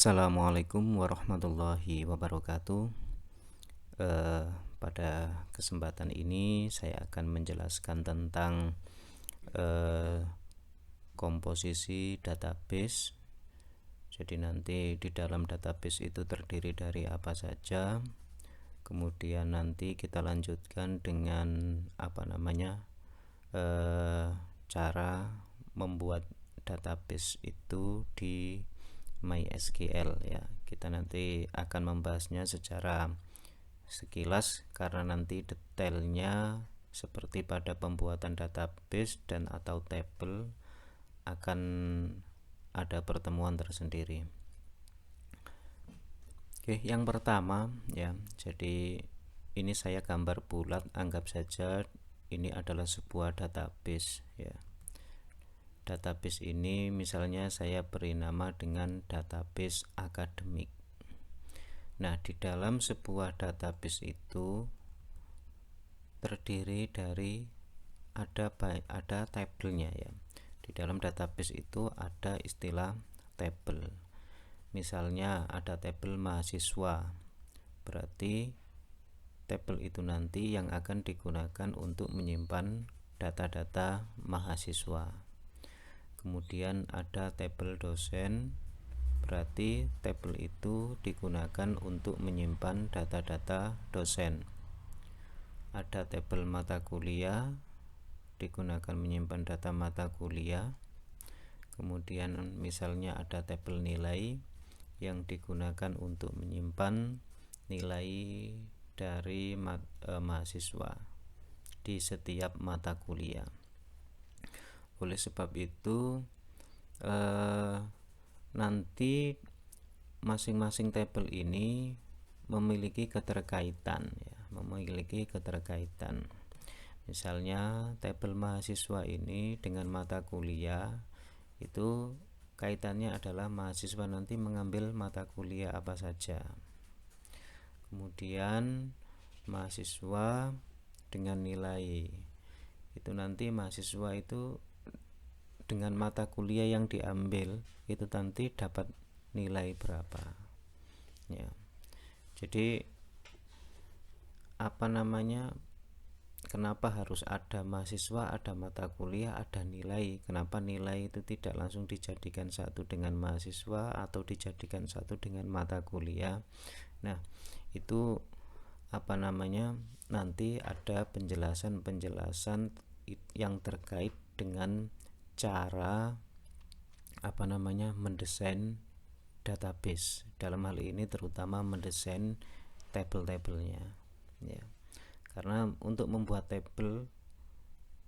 Assalamualaikum warahmatullahi wabarakatuh. Pada kesempatan ini saya akan menjelaskan tentang komposisi database. Jadi nanti di dalam database itu terdiri dari apa saja. Kemudian nanti kita lanjutkan dengan cara membuat database itu di MySQL ya. Kita nanti akan membahasnya secara sekilas karena nanti detailnya seperti pada pembuatan database dan atau table akan ada pertemuan tersendiri. Oke, yang pertama ya. Jadi ini saya gambar bulat, anggap saja ini adalah sebuah database ya. Database ini misalnya saya beri nama dengan database akademik. Nah, di dalam sebuah database itu terdiri dari ada tabelnya ya. Di dalam database itu ada istilah tabel. Misalnya ada tabel mahasiswa. Berarti tabel itu nanti yang akan digunakan untuk menyimpan data-data mahasiswa. Kemudian ada tabel dosen, berarti tabel itu digunakan untuk menyimpan data-data dosen. Ada tabel mata kuliah, digunakan menyimpan data mata kuliah. Kemudian misalnya ada tabel nilai yang digunakan untuk menyimpan nilai dari mahasiswa di setiap mata kuliah. Oleh sebab itu nanti masing-masing tabel ini memiliki keterkaitan ya, Misalnya tabel mahasiswa ini dengan mata kuliah itu kaitannya adalah mahasiswa nanti mengambil mata kuliah apa saja. Kemudian mahasiswa dengan nilai itu nanti mahasiswa itu dengan mata kuliah yang diambil itu nanti dapat nilai berapa ya. Jadi kenapa harus ada mahasiswa, ada mata kuliah, ada nilai? Kenapa nilai itu tidak langsung dijadikan satu dengan mahasiswa atau dijadikan satu dengan mata kuliah? Nah, itu nanti ada penjelasan yang terkait dengan cara mendesain database. Dalam hal ini terutama mendesain tabel-tabelnya ya. Karena untuk membuat tabel,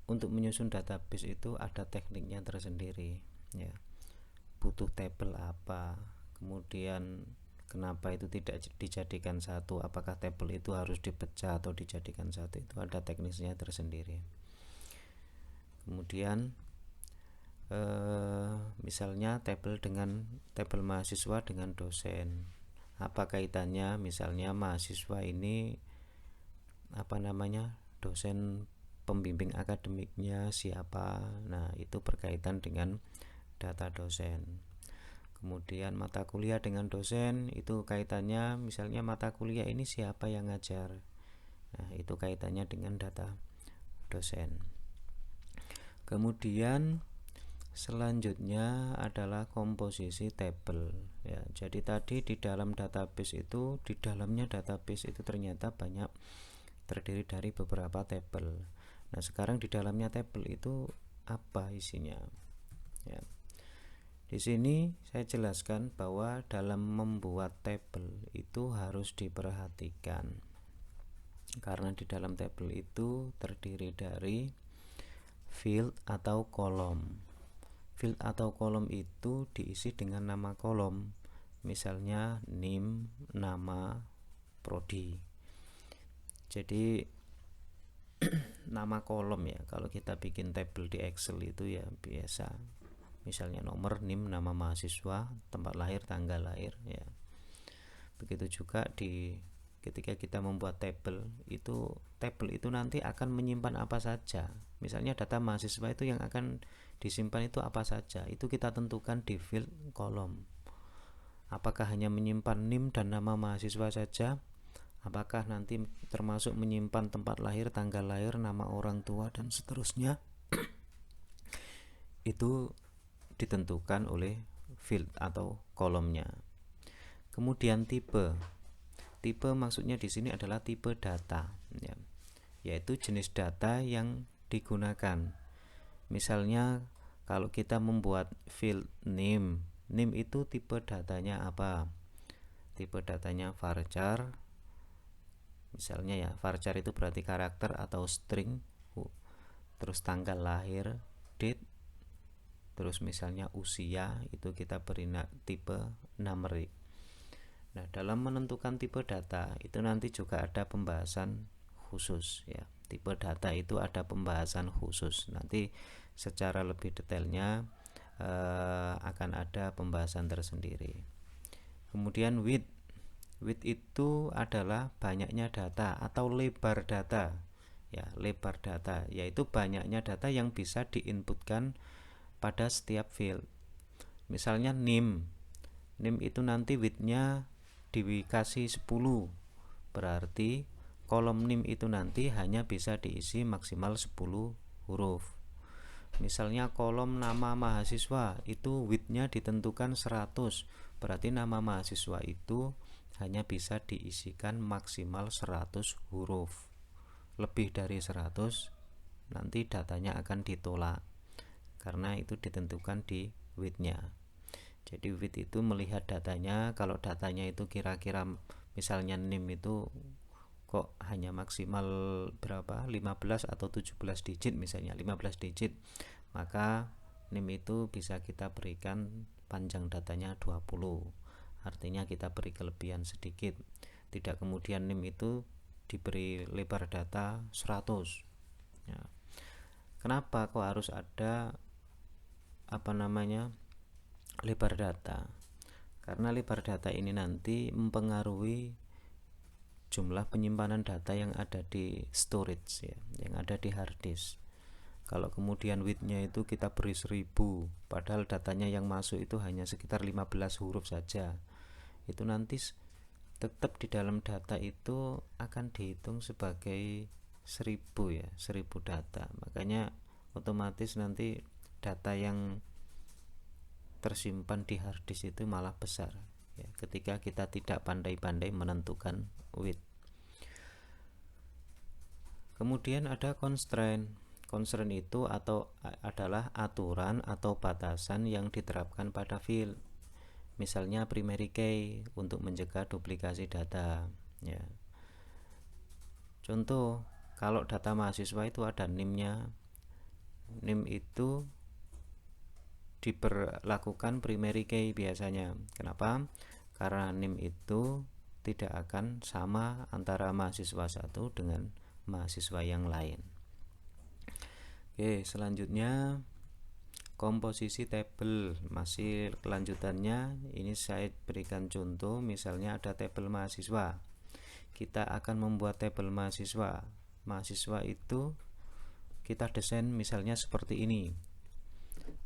untuk menyusun database itu ada tekniknya tersendiri ya. Butuh tabel apa, kemudian kenapa itu tidak dijadikan satu, apakah tabel itu harus dipecah atau dijadikan satu, itu ada teknisnya tersendiri. Kemudian misalnya tabel mahasiswa dengan dosen, apa kaitannya? Misalnya mahasiswa ini dosen pembimbing akademiknya siapa, nah itu berkaitan dengan data dosen. Kemudian mata kuliah dengan dosen itu kaitannya, misalnya mata kuliah ini siapa yang ngajar, nah itu kaitannya dengan data dosen. Kemudian selanjutnya adalah komposisi tabel ya. Jadi tadi di dalam database itu, di dalamnya database itu ternyata banyak terdiri dari beberapa tabel. Nah, sekarang di dalamnya tabel itu apa isinya ya. Di sini saya jelaskan bahwa dalam membuat tabel itu harus diperhatikan, karena di dalam tabel itu terdiri dari field atau kolom. Field atau kolom itu diisi dengan nama kolom, misalnya NIM, nama, prodi. Jadi nama kolom ya, kalau kita bikin tabel di Excel itu ya biasa, misalnya nomor, NIM, nama mahasiswa, tempat lahir, tanggal lahir ya. Begitu juga ketika kita membuat tabel itu nanti akan menyimpan apa saja. Misalnya data mahasiswa itu yang akan disimpan itu apa saja, itu kita tentukan di field kolom. Apakah hanya menyimpan NIM dan nama mahasiswa saja? Apakah nanti termasuk menyimpan tempat lahir, tanggal lahir, nama orang tua, dan seterusnya? Itu ditentukan oleh field atau kolomnya. Kemudian tipe. Tipe maksudnya di sini adalah tipe data, ya, yaitu jenis data yang digunakan. Misalnya kalau kita membuat field name itu tipe datanya apa? Tipe datanya varchar. Misalnya ya, varchar itu berarti karakter atau string, terus tanggal lahir, date, terus misalnya usia, itu kita beri tipe numeric. Nah, dalam menentukan tipe data itu nanti juga ada pembahasan khusus, ya. Tipe data itu ada pembahasan khusus. Nanti secara lebih detailnya akan ada pembahasan tersendiri. Kemudian width itu adalah banyaknya data atau lebar data, ya, lebar data, yaitu banyaknya data yang bisa diinputkan pada setiap field. Misalnya NIM itu nanti width-nya dikasih 10, berarti kolom NIM itu nanti hanya bisa diisi maksimal 10 huruf. Misalnya kolom nama mahasiswa itu width-nya ditentukan 100, berarti nama mahasiswa itu hanya bisa diisikan maksimal 100 huruf. Lebih dari 100 nanti datanya akan ditolak, karena itu ditentukan di width-nya. Jadi width itu melihat datanya. Kalau datanya itu kira-kira misalnya NIM itu kok hanya maksimal berapa, 15 atau 17 digit, misalnya 15 digit, maka NIM itu bisa kita berikan panjang datanya 20. Artinya kita beri kelebihan sedikit, tidak kemudian NIM itu diberi lebar data 100, ya. Kenapa kok harus ada lebar data? Karena lebar data ini nanti mempengaruhi jumlah penyimpanan data yang ada di storage, ya, yang ada di hard disk. Kalau kemudian width-nya itu kita beri 1000, padahal datanya yang masuk itu hanya sekitar 15 huruf saja, itu nanti tetap di dalam data itu akan dihitung sebagai 1000, ya, 1000 data. Makanya otomatis nanti data yang tersimpan di hard disk itu malah besar, ya, ketika kita tidak pandai-pandai menentukan width. Kemudian ada constraint. Constraint itu adalah aturan atau batasan yang diterapkan pada field. Misalnya primary key untuk mencegah duplikasi data, ya. Contoh, kalau data mahasiswa itu ada NIM-nya. NIM itu diberlakukan primary key biasanya. Kenapa? Karena NIM itu tidak akan sama antara mahasiswa satu dengan mahasiswa yang lain. Oke, selanjutnya komposisi tabel, masih kelanjutannya. Ini saya berikan contoh, misalnya ada tabel mahasiswa. Kita akan membuat tabel mahasiswa. Mahasiswa itu kita desain misalnya seperti ini.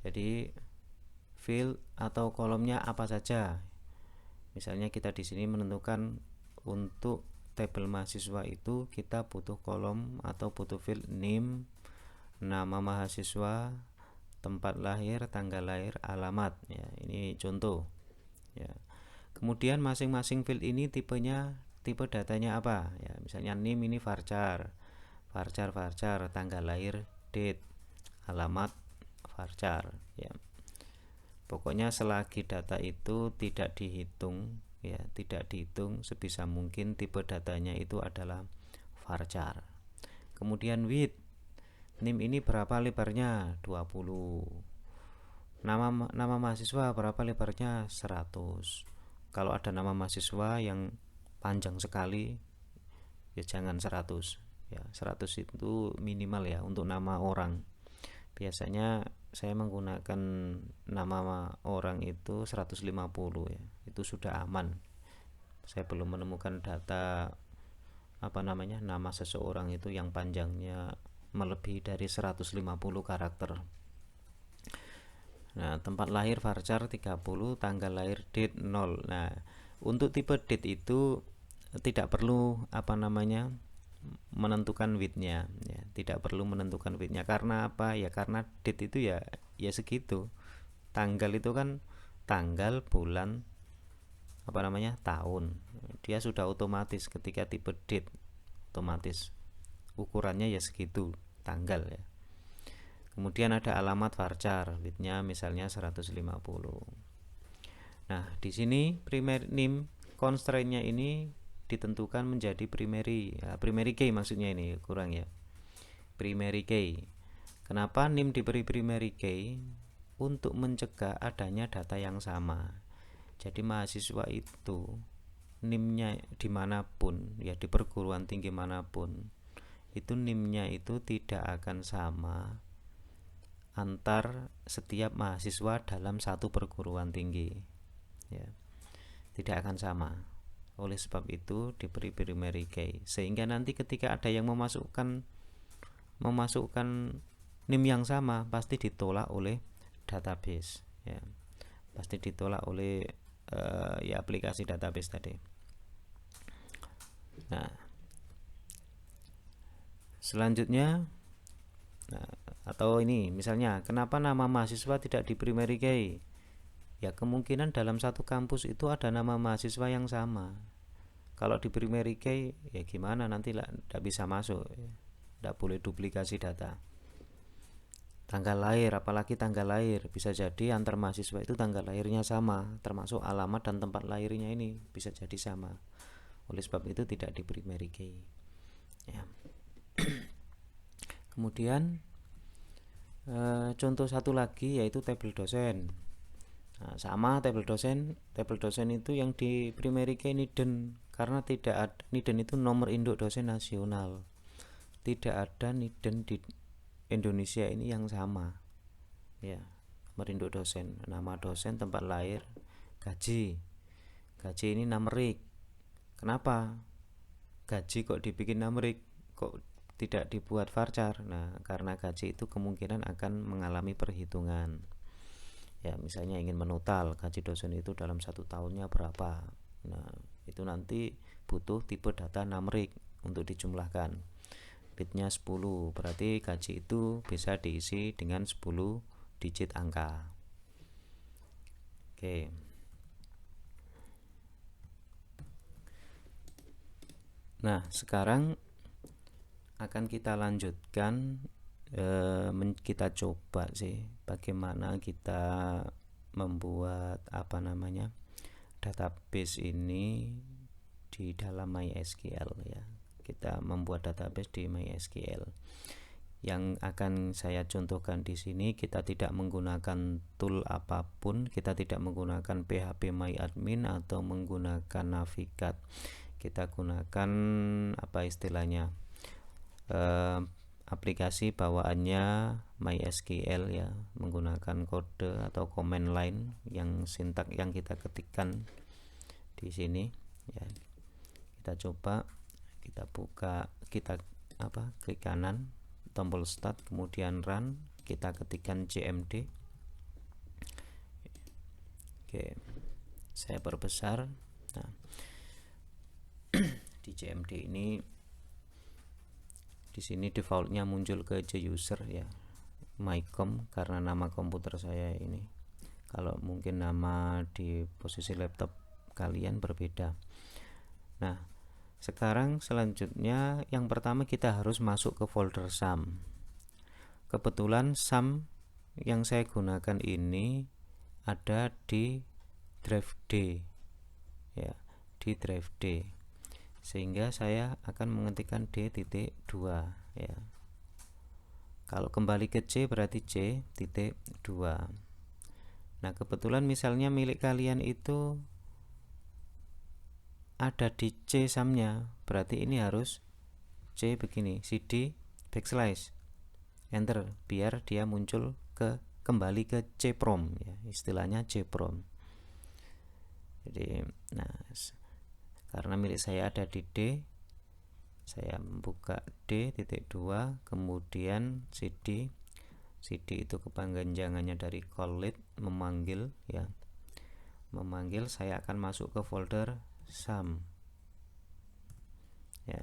Jadi field atau kolomnya apa saja. Misalnya kita di sini menentukan untuk tabel mahasiswa itu kita butuh kolom atau butuh field name, nama mahasiswa, tempat lahir, tanggal lahir, alamat, ya. Ini contoh, ya. Kemudian masing-masing field ini tipe datanya apa, ya. Misalnya name ini varchar, tanggal lahir, date, alamat, varchar, ya. Pokoknya selagi data itu tidak dihitung, ya, tidak dihitung, sebisa mungkin tipe datanya itu adalah varchar. Kemudian width, NIM ini berapa lebarnya? 20. Nama mahasiswa berapa lebarnya? 100. Kalau ada nama mahasiswa yang panjang sekali, ya jangan 100. Ya, 100 itu minimal, ya, untuk nama orang. Biasanya saya menggunakan nama orang itu 150, ya. Itu sudah aman. Saya belum menemukan data nama seseorang itu yang panjangnya melebihi dari 150 karakter. Nah, tempat lahir varchar 30, tanggal lahir date 0. Nah, untuk tipe date itu tidak perlu menentukan widthnya ya, tidak perlu menentukan widthnya. Karena apa? Ya karena date itu ya segitu. Tanggal itu kan tanggal, bulan, tahun. Dia sudah otomatis ketika tipe date otomatis ukurannya ya segitu tanggal ya. Kemudian ada alamat varchar, widthnya misalnya 150. Nah, di sini primary name constraint-nya ini ditentukan menjadi primary key, maksudnya ini kurang ya. Primary key. Kenapa NIM diberi primary key? Untuk mencegah adanya data yang sama. Jadi mahasiswa itu NIM-nya dimanapun ya, di perguruan tinggi manapun, itu NIM-nya itu tidak akan sama antar setiap mahasiswa dalam satu perguruan tinggi ya, tidak akan sama. Oleh sebab itu diberi primary key, sehingga nanti ketika ada yang memasukkan NIM yang sama pasti ditolak oleh database ya, pasti ditolak oleh ya aplikasi database tadi. Nah, selanjutnya atau ini misalnya, kenapa nama mahasiswa tidak di primary key? Ya kemungkinan dalam satu kampus itu ada nama mahasiswa yang sama. Kalau di primary key ya gimana, nanti tidak bisa masuk ya. Tidak boleh duplikasi data. Tanggal lahir, apalagi tanggal lahir, bisa jadi antar mahasiswa itu tanggal lahirnya sama, termasuk alamat dan tempat lahirnya ini bisa jadi sama. Oleh sebab itu tidak di primary key ya. Kemudian contoh satu lagi yaitu tabel dosen. Nah, sama tabel dosen itu yang di primary key NIDEN, karena tidak ada NIDEN itu nomor induk dosen nasional. Tidak ada NIDEN di Indonesia ini yang sama ya, nomor induk dosen, nama dosen, tempat lahir, gaji ini numerik. Kenapa gaji kok dibikin numerik, kok tidak dibuat varchar? Nah, karena gaji itu kemungkinan akan mengalami perhitungan ya, misalnya ingin menotal gaji dosen itu dalam satu tahunnya berapa. Nah, itu nanti butuh tipe data numerik untuk dijumlahkan. Bitnya 10, berarti gaji itu bisa diisi dengan 10 digit angka. Oke. Nah, sekarang akan kita lanjutkan, kita coba sih bagaimana kita membuat database ini di dalam MySQL ya. Kita membuat database di MySQL. Yang akan saya contohkan di sini, kita tidak menggunakan tool apapun, kita tidak menggunakan PHP MyAdmin atau menggunakan Navigat. Kita gunakan aplikasi bawaannya MySQL ya, menggunakan kode atau command line yang sintak yang kita ketikkan di sini ya. Kita coba, kita buka, kita klik kanan, tombol start, kemudian run, kita ketikkan cmd. Oke, saya perbesar. Nah, di cmd ini, di sini defaultnya muncul ke juser ya, mycom, karena nama komputer saya ini. Kalau mungkin nama di posisi laptop kalian berbeda. Nah, sekarang selanjutnya yang pertama kita harus masuk ke folder sum. Kebetulan sum yang saya gunakan ini ada di drive D ya, di drive D, sehingga saya akan mengetikkan D.2 ya. Kalau kembali ke C berarti C.2. Nah, kebetulan misalnya milik kalian itu ada di C sumnya, berarti ini harus C begini, cd backslash enter, biar dia muncul kembali ke cprom ya, istilahnya cprom. Jadi nah, karena milik saya ada di D, saya membuka D.2, kemudian cd itu kepanjangannya dari call lead memanggil ya, memanggil, saya akan masuk ke folder sum ya.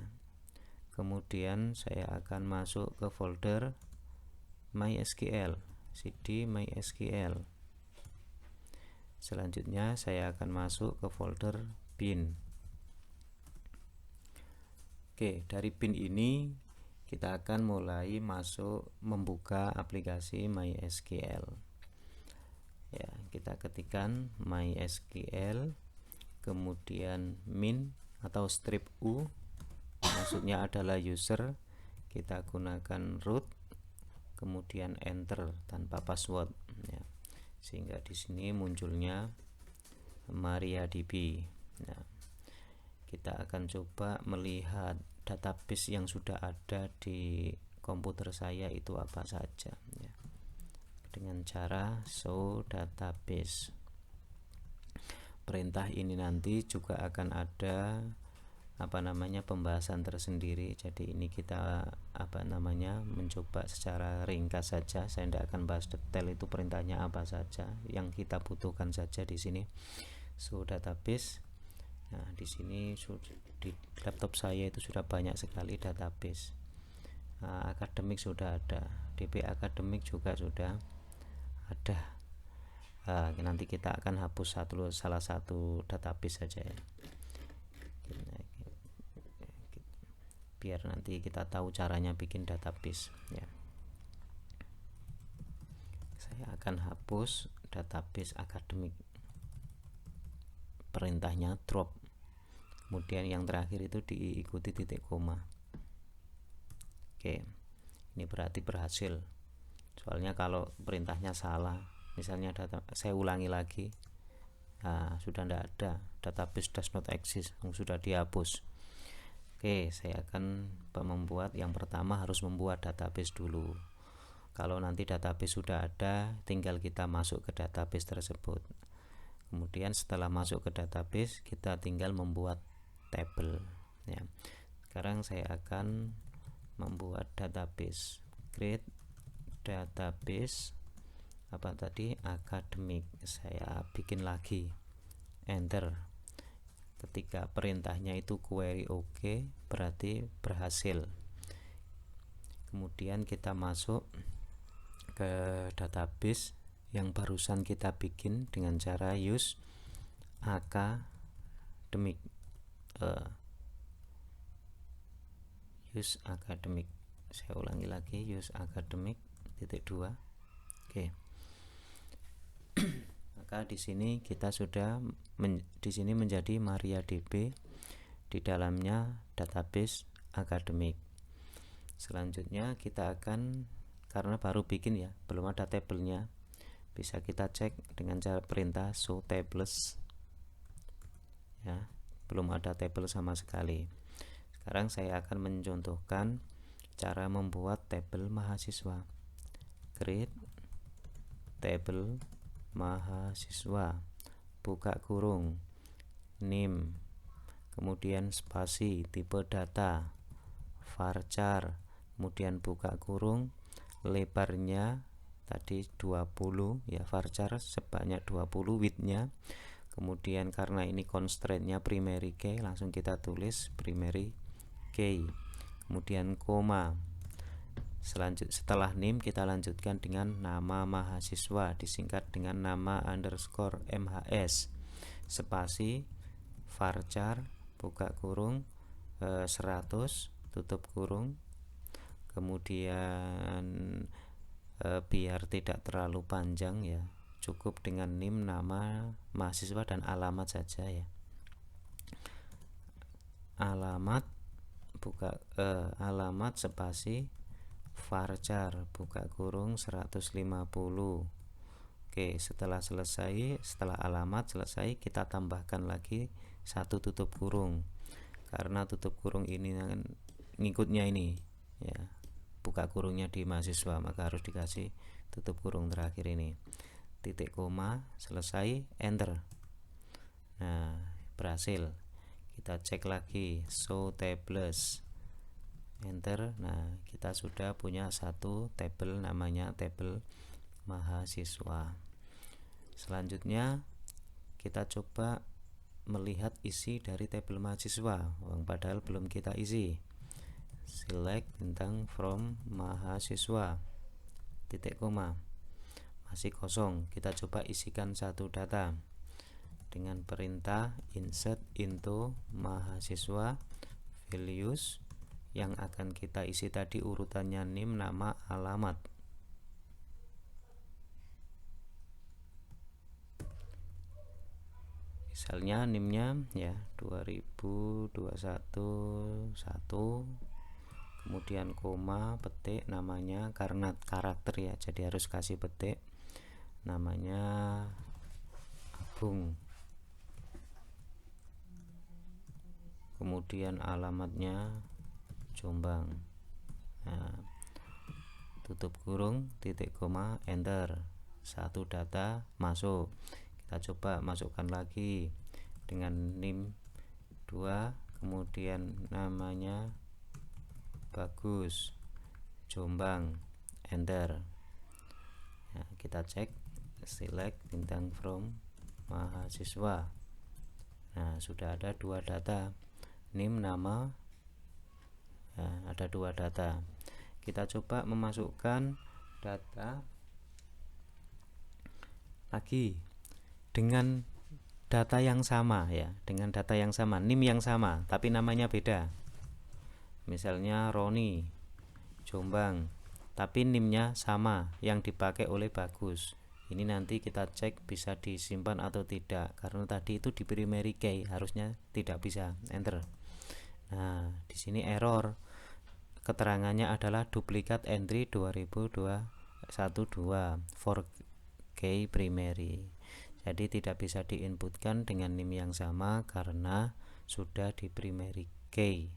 Kemudian saya akan masuk ke folder MySQL, cd MySQL. Selanjutnya saya akan masuk ke folder bin. Oke, dari bin ini kita akan mulai masuk membuka aplikasi MySQL ya. Kita ketikkan MySQL, kemudian min atau strip u, maksudnya adalah user, kita gunakan root, kemudian enter tanpa password ya, sehingga di sini munculnya MariaDB. Nah, kita akan coba melihat database yang sudah ada di komputer saya itu apa saja ya, dengan cara show database. Perintah ini nanti juga akan ada pembahasan tersendiri, jadi ini kita mencoba secara ringkas saja. Saya tidak akan bahas detail itu perintahnya apa saja, yang kita butuhkan saja di sini show database. Nah, di sini di laptop saya itu sudah banyak sekali database. Akademik sudah ada, DB akademik juga sudah ada. Nanti kita akan hapus salah satu database saja ya, biar nanti kita tahu caranya bikin database ya. Saya akan hapus database akademik, perintahnya drop, kemudian yang terakhir itu diikuti titik koma. Oke, ini berarti berhasil, soalnya kalau perintahnya salah, misalnya saya ulangi lagi, sudah tidak ada, database does not exist, sudah dihapus. Oke, saya akan membuat, yang pertama harus membuat database dulu. Kalau nanti database sudah ada, tinggal kita masuk ke database tersebut. Kemudian setelah masuk ke database, kita tinggal membuat table ya. Sekarang saya akan membuat database, create database akademik. Saya bikin lagi, enter. Ketika perintahnya itu query OK, berarti berhasil. Kemudian kita masuk ke database yang barusan kita bikin dengan cara use academic. Use academic, saya ulangi lagi, use academic .2. Oke. Maka di sini kita sudah di sini menjadi MariaDB, di dalamnya database akademik. Selanjutnya kita akan, karena baru bikin ya, belum ada tabelnya, bisa kita cek dengan cara perintah show tables ya, belum ada tabel sama sekali. Sekarang saya akan mencontohkan cara membuat tabel mahasiswa. Create table mahasiswa, buka kurung, name, kemudian spasi, tipe data, varchar, kemudian buka kurung, lebarnya tadi 20 ya, varchar sebanyak 20, widthnya, kemudian karena ini constraint-nya primary key, langsung kita tulis primary key, kemudian koma. Setelah name kita lanjutkan dengan nama mahasiswa, disingkat dengan nama underscore MHS, spasi, varchar, buka kurung 100, tutup kurung, kemudian biar tidak terlalu panjang ya, cukup dengan name, nama mahasiswa dan alamat saja ya. Alamat alamat spasi varchar, buka kurung 150. Oke, setelah alamat selesai, kita tambahkan lagi satu tutup kurung, karena tutup kurung ini ngikutnya ini ya, buka kurungnya di mahasiswa, maka harus dikasih tutup kurung terakhir ini, titik koma, selesai, enter. Nah, berhasil. Kita cek lagi show tables, enter. Nah, kita sudah punya satu tabel, namanya tabel mahasiswa. Selanjutnya kita coba melihat isi dari tabel mahasiswa, padahal belum kita isi. Select bintang from mahasiswa, titik koma, masih kosong. Kita coba isikan satu data dengan perintah insert into mahasiswa values. Yang akan kita isi tadi urutannya NIM, nama, alamat. Misalnya NIM-nya ya 2021 1, kemudian koma, petik namanya, karena karakter ya, jadi harus kasih petik, namanya Abung, kemudian alamatnya Jombang. Nah, tutup kurung, titik koma, enter. Satu data masuk. Kita coba masukkan lagi dengan NIM 2, kemudian namanya Bagus, Jombang, enter. Nah, kita cek, select bintang from mahasiswa. Nah, sudah ada 2 data, NIM, nama. Nah, ada 2 data. Kita coba memasukkan data lagi dengan data yang sama ya, dengan data yang sama, NIM yang sama, tapi namanya beda. Misalnya Roni, Jombang, tapi NIM-nya sama yang dipakai oleh Bagus. Ini nanti kita cek bisa disimpan atau tidak, karena tadi itu di primary key, harusnya tidak bisa. Enter. Nah, di sini error. Keterangannya adalah duplikat entry 2012 for key primary. Jadi tidak bisa diinputkan dengan NIM yang sama karena sudah di primary key.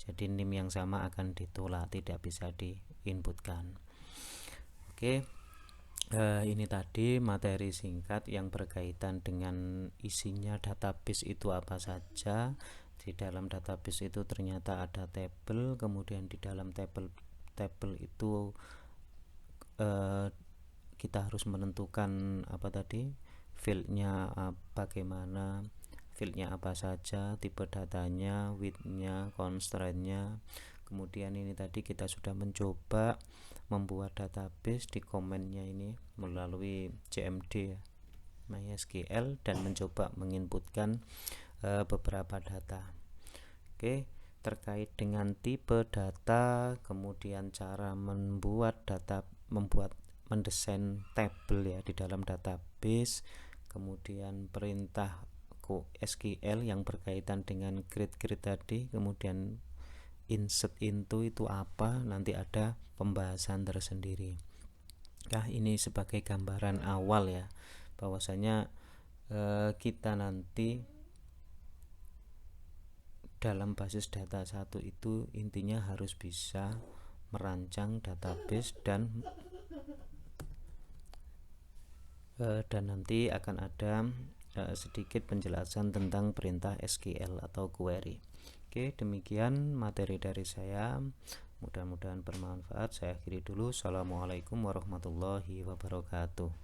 Jadi NIM yang sama akan ditolak, tidak bisa diinputkan. Oke, ini tadi materi singkat yang berkaitan dengan isinya database itu apa saja. Di dalam database itu ternyata ada tabel, kemudian di dalam tabel itu kita harus menentukan apa tadi, fieldnya bagaimana, fieldnya apa saja, tipe datanya, widthnya, constraintnya. Kemudian ini tadi kita sudah mencoba membuat database di komennya ini melalui CMD MySQL dan mencoba menginputkan beberapa data. Oke, terkait dengan tipe data, kemudian cara mendesain tabel ya di dalam database, kemudian perintah SQL yang berkaitan dengan grade-grade tadi, kemudian insert into itu apa, nanti ada pembahasan tersendiri. Nah, ini sebagai gambaran awal ya, bahwasanya kita nanti dalam basis data 1 itu intinya harus bisa merancang database dan nanti akan ada sedikit penjelasan tentang perintah SQL atau query. Oke, demikian materi dari saya, mudah-mudahan bermanfaat. Saya akhiri dulu. Assalamualaikum warahmatullahi wabarakatuh.